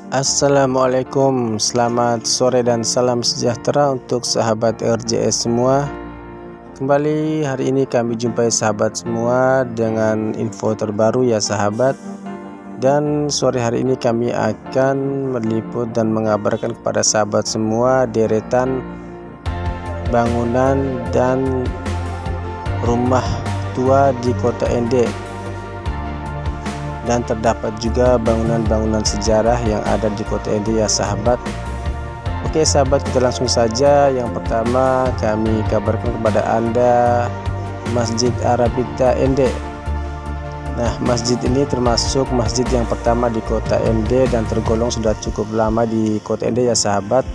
Assalamualaikum, selamat sore dan salam sejahtera untuk sahabat RJS semua. Kembali hari ini kami jumpai sahabat semua dengan info terbaru ya sahabat. Dan sore hari ini kami akan meliput dan mengabarkan kepada sahabat semua deretan bangunan dan rumah tua di kota Ende. Dan terdapat juga bangunan-bangunan sejarah yang ada di kota Ende ya sahabat. Oke sahabat, kita langsung saja. Yang pertama kami kabarkan kepada Anda Masjid Arabita Ende. Nah, masjid ini termasuk masjid yang pertama di kota Ende dan tergolong sudah cukup lama di kota Ende ya sahabat,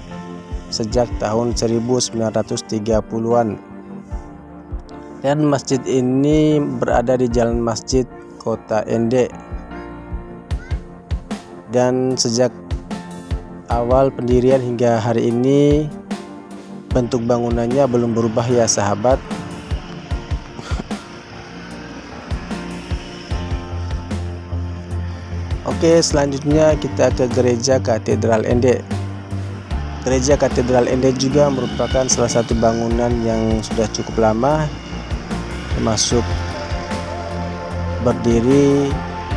sejak tahun 1930-an. Dan masjid ini berada di Jalan Masjid Kota Ende. Dan sejak awal pendirian hingga hari ini bentuk bangunannya belum berubah ya sahabat. Oke, selanjutnya kita ke Gereja Katedral Ende. Gereja Katedral Ende juga merupakan salah satu bangunan yang sudah cukup lama, termasuk berdiri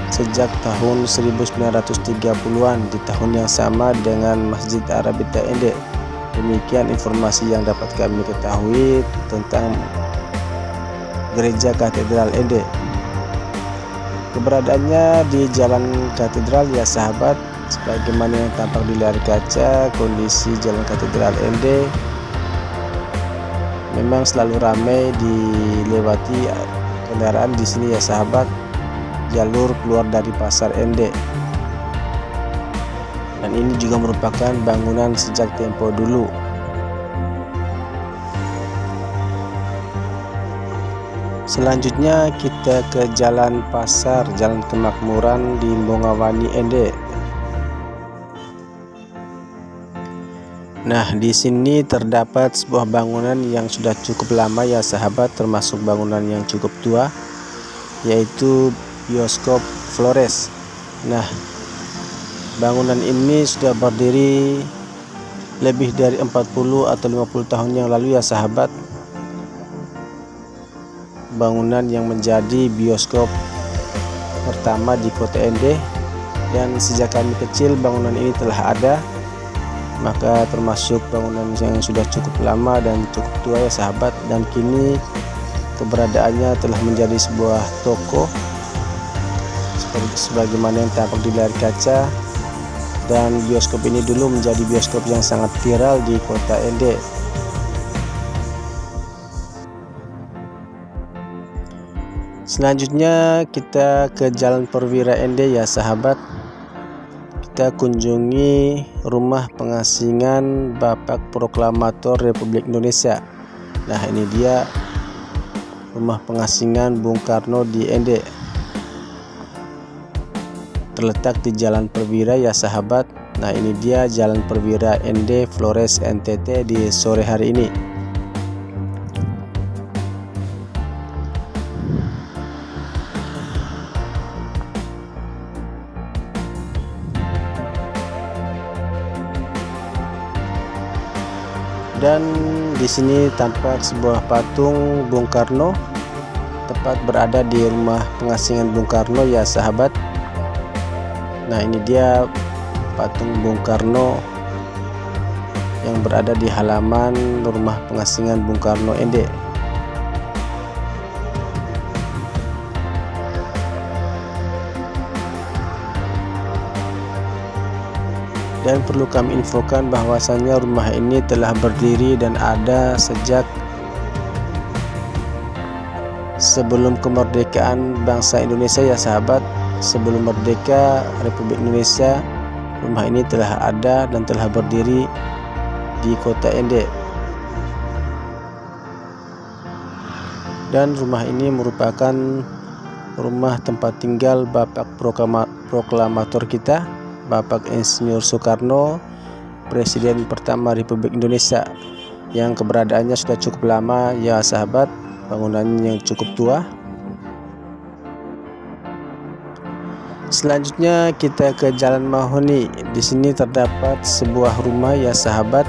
sejak tahun 1930-an, di tahun yang sama dengan Masjid Arabita Ende. Demikian informasi yang dapat kami ketahui tentang Gereja Katedral Ende. Keberadaannya di Jalan Katedral ya sahabat, sebagaimana yang tampak di layar kaca, kondisi Jalan Katedral Ende memang selalu ramai dilewati kendaraan di sini ya sahabat. Jalur keluar dari Pasar Ende, dan ini juga merupakan bangunan sejak tempo dulu. Selanjutnya kita ke Jalan Pasar, Jalan Kemakmuran di Bongawani Ende. Nah, di sini terdapat sebuah bangunan yang sudah cukup lama ya sahabat, termasuk bangunan yang cukup tua, yaitu Bioskop Flores. Nah, bangunan ini sudah berdiri lebih dari 40 atau 50 tahun yang lalu ya sahabat. Bangunan yang menjadi bioskop pertama di kota Ende, dan sejak kami kecil bangunan ini telah ada, maka termasuk bangunan yang sudah cukup lama dan cukup tua ya sahabat. Dan kini keberadaannya telah menjadi sebuah toko sebagaimana yang tampak di layar kaca. Dan bioskop ini dulu menjadi bioskop yang sangat viral di kota Ende. Selanjutnya kita ke Jalan Perwira Ende ya sahabat. Kita kunjungi rumah pengasingan Bapak Proklamator Republik Indonesia. Nah, ini dia rumah pengasingan Bung Karno di Ende. Terletak di Jalan Perwira ya sahabat. Nah, ini dia Jalan Perwira Ende Flores NTT di sore hari ini. Dan di sini tampak sebuah patung Bung Karno, tepat berada di rumah pengasingan Bung Karno ya sahabat. Nah, ini dia patung Bung Karno yang berada di halaman rumah pengasingan Bung Karno Ende. Dan perlu kami infokan bahwasannya rumah ini telah berdiri dan ada sejak sebelum kemerdekaan bangsa Indonesia ya sahabat. Sebelum merdeka Republik Indonesia, rumah ini telah ada dan telah berdiri di kota Ende. Dan rumah ini merupakan rumah tempat tinggal Bapak Proklamator kita, Bapak Insinyur Soekarno, Presiden pertama Republik Indonesia, yang keberadaannya sudah cukup lama ya sahabat. Bangunannya yang cukup tua. Selanjutnya kita ke Jalan Mahoni. Di sini terdapat sebuah rumah ya sahabat.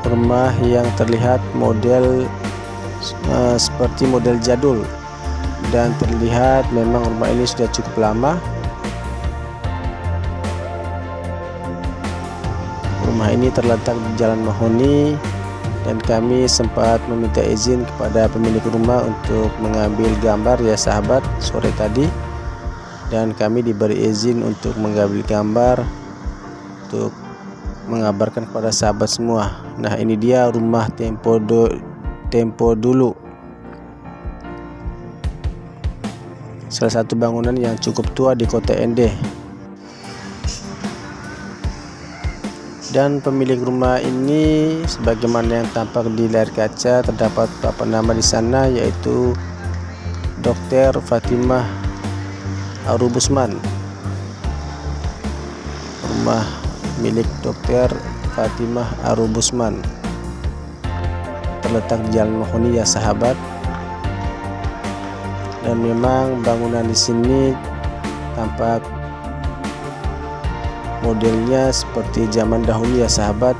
Rumah yang terlihat model seperti model jadul, dan terlihat memang rumah ini sudah cukup lama. Rumah ini terletak di Jalan Mahoni, dan kami sempat meminta izin kepada pemilik rumah untuk mengambil gambar ya sahabat sore tadi, dan kami diberi izin untuk mengambil gambar untuk mengabarkan kepada sahabat semua. Nah, ini dia rumah tempo dulu, salah satu bangunan yang cukup tua di kota Ende. Dan pemilik rumah ini sebagaimana yang tampak di layar kaca, terdapat beberapa nama di sana, yaitu Dr. Fatimah Arubusman. Rumah milik Dr. Fatimah Arubusman terletak di Jalan Mahoni ya sahabat. Dan memang bangunan di sini tampak modelnya seperti zaman dahulu ya sahabat,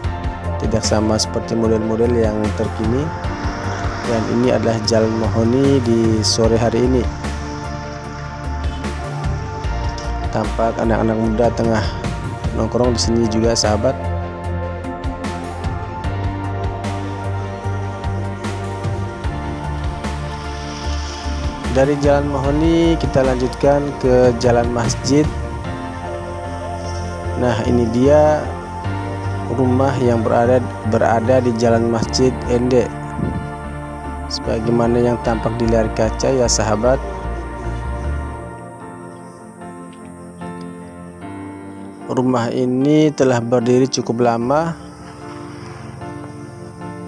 tidak sama seperti model-model yang terkini. Dan ini adalah Jalan Mahoni di sore hari ini. Tampak anak-anak muda tengah nongkrong di sini juga sahabat. Dari Jalan Mahoni kita lanjutkan ke Jalan Masjid. Nah, ini dia rumah yang berada di Jalan Masjid Ende, sebagaimana yang tampak di layar kaca ya sahabat. Rumah ini telah berdiri cukup lama,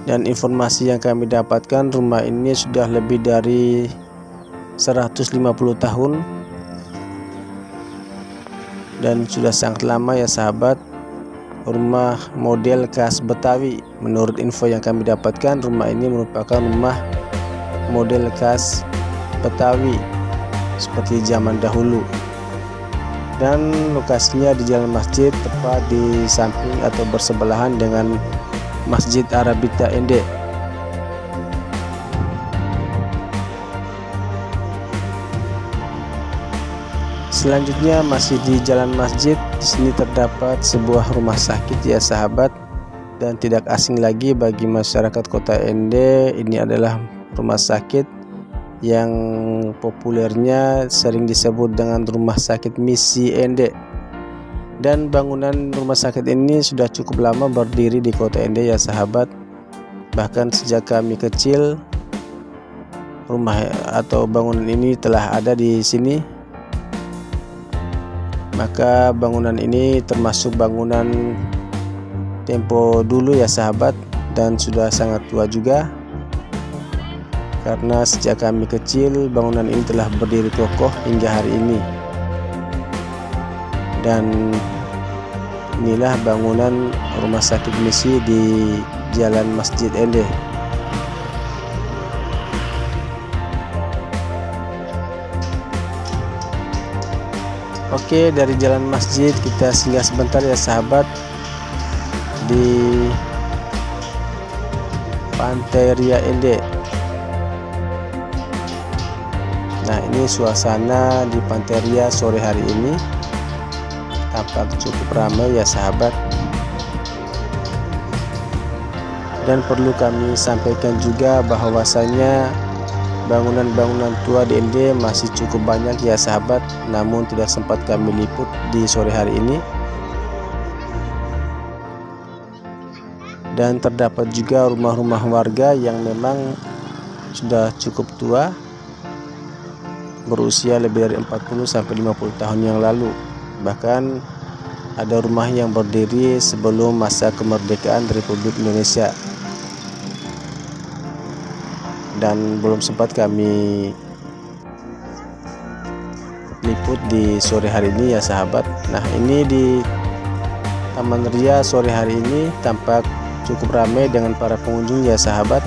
dan informasi yang kami dapatkan rumah ini sudah lebih dari 150 tahun dan sudah sangat lama ya sahabat. Rumah model khas Betawi. Menurut info yang kami dapatkan, rumah ini merupakan rumah model khas Betawi seperti zaman dahulu, dan lokasinya di Jalan Masjid, tepat di samping atau bersebelahan dengan Masjid Arabita Ende. Selanjutnya masih di Jalan Masjid. Di sini terdapat sebuah rumah sakit ya sahabat, dan tidak asing lagi bagi masyarakat kota Ende, ini adalah rumah sakit yang populernya sering disebut dengan Rumah Sakit Misi Ende. Dan bangunan rumah sakit ini sudah cukup lama berdiri di kota Ende ya sahabat. Bahkan sejak kami kecil, rumah atau bangunan ini telah ada di sini. Maka bangunan ini termasuk bangunan tempo dulu ya sahabat, dan sudah sangat tua juga, karena sejak kami kecil bangunan ini telah berdiri kokoh hingga hari ini. Dan inilah bangunan Rumah Sakit Misi di Jalan Masjid Ende. Oke, dari Jalan Masjid kita singgah sebentar ya sahabat di Pantai Ria Ende. Nah, ini suasana di Pantai Ria sore hari ini tampak cukup ramai ya sahabat. Dan perlu kami sampaikan juga bahwasanya bangunan-bangunan tua di Ende masih cukup banyak ya sahabat, namun tidak sempat kami liput di sore hari ini. Dan terdapat juga rumah-rumah warga yang memang sudah cukup tua, berusia lebih dari 40-50 tahun yang lalu. Bahkan ada rumah yang berdiri sebelum masa kemerdekaan Republik Indonesia, dan belum sempat kami liput di sore hari ini ya sahabat. Nah, ini di Taman Ria sore hari ini tampak cukup ramai dengan para pengunjung ya sahabat.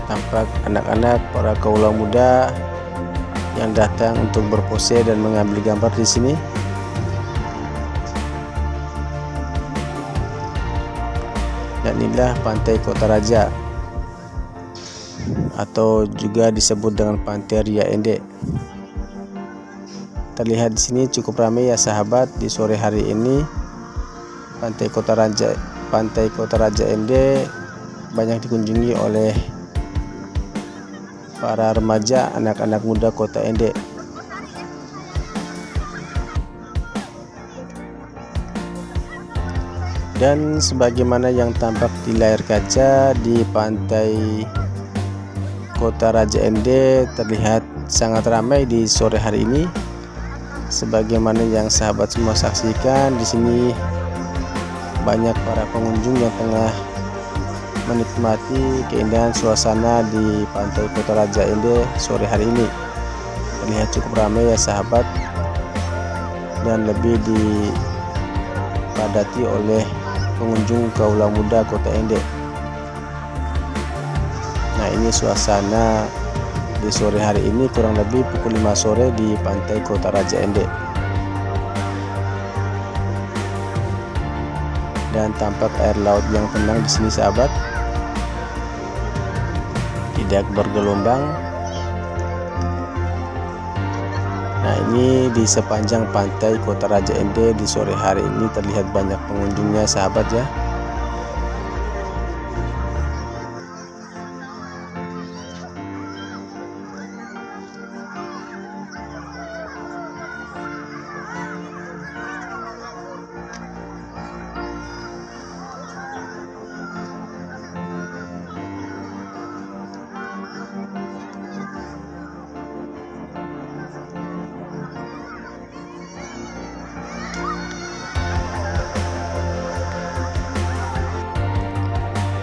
Tampak anak-anak, para kaula muda yang datang untuk berpose dan mengambil gambar di sini. Dan inilah Pantai Kota Raja atau juga disebut dengan Pantai Ria Ende. Terlihat di sini cukup ramai ya sahabat di sore hari ini. Pantai Kota Raja Ende banyak dikunjungi oleh para remaja, anak-anak muda Kota Ende. Dan sebagaimana yang tampak di layar kaca, di Pantai Kota Raja Ende terlihat sangat ramai di sore hari ini. Sebagaimana yang sahabat semua saksikan, di sini banyak para pengunjung yang tengah menikmati keindahan suasana di Pantai Kota Raja Ende sore hari ini. Terlihat cukup ramai ya sahabat, dan lebih dipadati oleh pengunjung kaula muda Kota Ende. Nah, ini suasana di sore hari ini kurang lebih pukul 5 sore di Pantai Kota Raja Ende. Dan tampak air laut yang tenang di sini sahabat, tidak bergelombang. Nah, ini di sepanjang Pantai Kota Raja Ende di sore hari ini terlihat banyak pengunjungnya sahabat ya.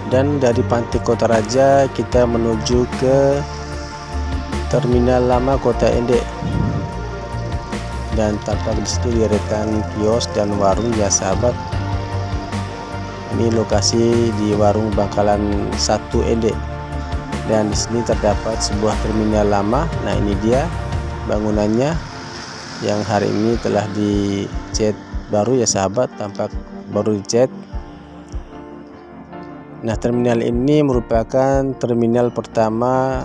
Dan dari Pantai Kota Raja kita menuju ke Terminal Lama Kota Ende. Dan tampak di sini deretan kios dan warung ya sahabat. Ini lokasi di warung Bangkalan 1 Ende. Dan di sini terdapat sebuah terminal lama. Nah, ini dia bangunannya yang hari ini telah dicat baru ya sahabat, tampak baru dicat. Nah, terminal ini merupakan terminal pertama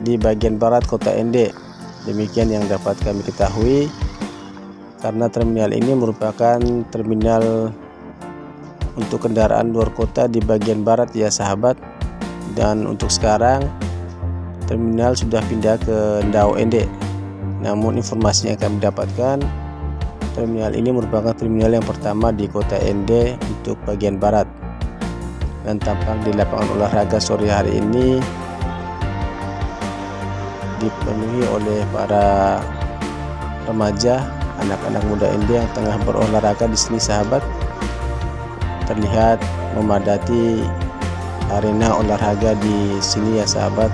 di bagian barat Kota Ende. Demikian yang dapat kami ketahui, karena terminal ini merupakan terminal untuk kendaraan luar kota di bagian barat ya sahabat. Dan untuk sekarang terminal sudah pindah ke Ndau Ende. Namun informasi yang kami dapatkan, terminal ini merupakan terminal yang pertama di Kota Ende untuk bagian barat. Dan tampak di lapangan olahraga sore hari ini dipenuhi oleh para remaja, anak-anak muda Ende yang tengah berolahraga di sini sahabat. Terlihat memadati arena olahraga di sini ya sahabat.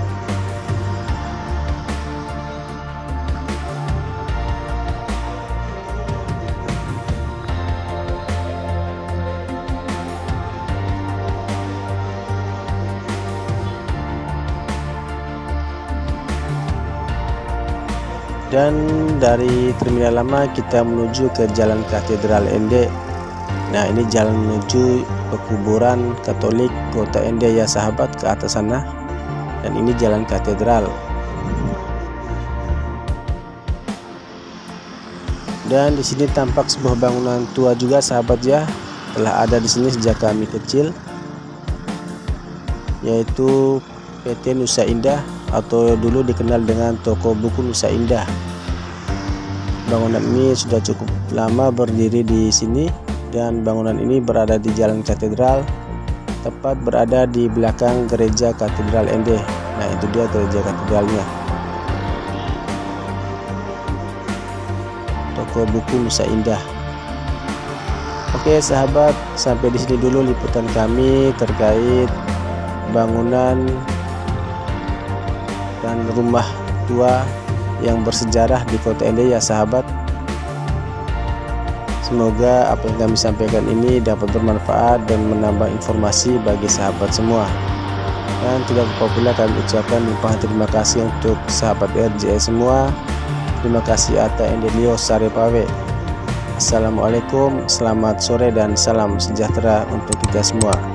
Dan dari terminal lama kita menuju ke Jalan Katedral Ende. Nah, ini jalan menuju pekuburan Katolik Kota Ende ya sahabat, ke atas sana. Dan ini Jalan Katedral. Dan di sini tampak sebuah bangunan tua juga sahabat ya, telah ada di sini sejak kami kecil, yaitu PT Nusa Indah atau dulu dikenal dengan Toko Buku Nusa Indah. Bangunan ini sudah cukup lama berdiri di sini, dan bangunan ini berada di Jalan Katedral, tepat berada di belakang Gereja Katedral Ende. Nah, itu dia gereja katedralnya. Toko Buku Nusa Indah. Oke sahabat, sampai di sini dulu liputan kami terkait bangunan dan rumah tua yang bersejarah di Kota Ende ya sahabat. Semoga apa yang kami sampaikan ini dapat bermanfaat dan menambah informasi bagi sahabat semua. Dan tidak lupa pula kami ucapkan limpahan terima kasih untuk sahabat RJS semua Terima kasih atas Endelio Sarepawe. Assalamualaikum, selamat sore dan salam sejahtera untuk kita semua.